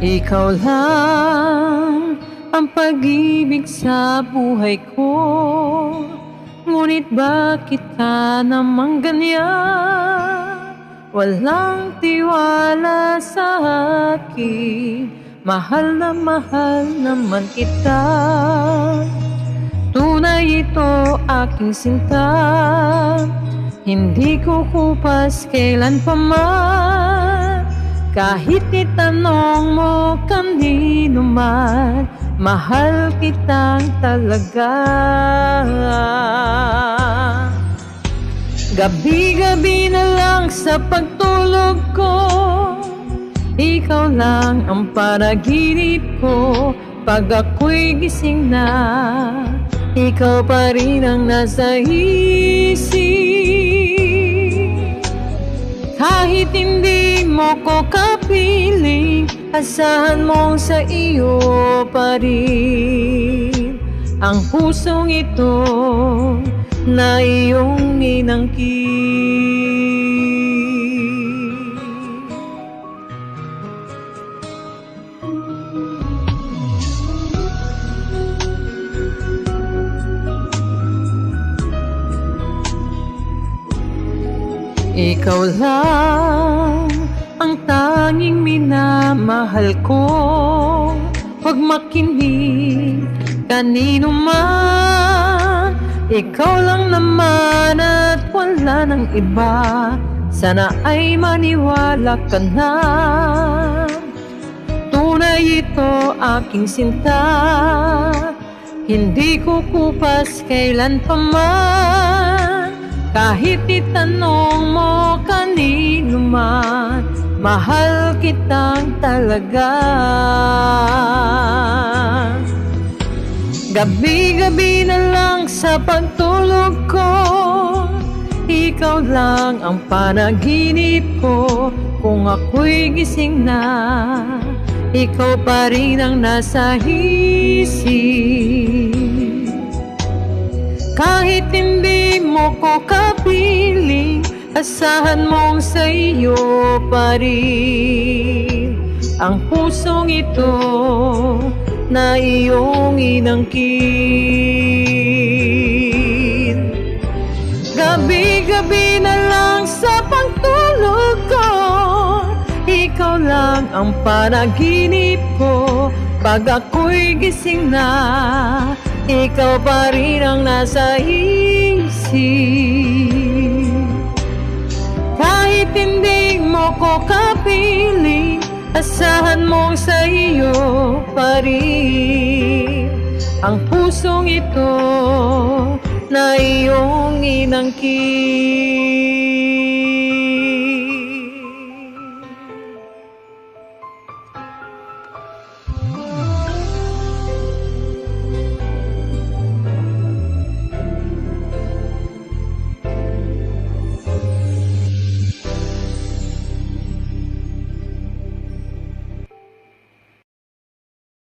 Ikaw lang ang pag-ibig sa buhay ko. Ngunit bakit ka naman ganyan? Walang tiwala sa akin. Mahal naman kita. Tunay ito aking sinta. Hindi ko kupas kailan pa man. Kahit itanong mo kanino man, mahal kitang talaga. Gabi-gabi na lang sa pagtulog ko, ikaw lang ang panaginip ko. Pag ako'y gising na, ikaw pa rin ang nasa isip. Kahit hindi mo ko kapiling, asahan mong sa iyo pa rin ang pusong ito na iyong inangkin. Ikaw lang ang tanging minamahal ko. Huwag makinig kanino man, ikaw lang naman at wala ng iba. Sana ay maniwala ka na. Tunay ito aking sinta. Hindi ko kupas kailan pa man. Kahit itanong mo kanino man, mahal kitang talaga. Gabi-gabi na lang sa pagtulog ko, ikaw lang ang panaginip ko. Kung ako'y gising na, ikaw pa rin ang nasa isip. Kahit hindi mo ko kapiling, asahan mong sa iyo pa rin ang pusong ito na iyong inangkin. Gabi-gabi na lang sa pagtulog ko, ikaw lang ang panaginip ko. Pag ako'y gising na, ikaw pa rin ang nasa isip. Kahit hindi mo ko kapiling, asahan mong sa iyo pa rin ang pusong ito na iyong inangkin.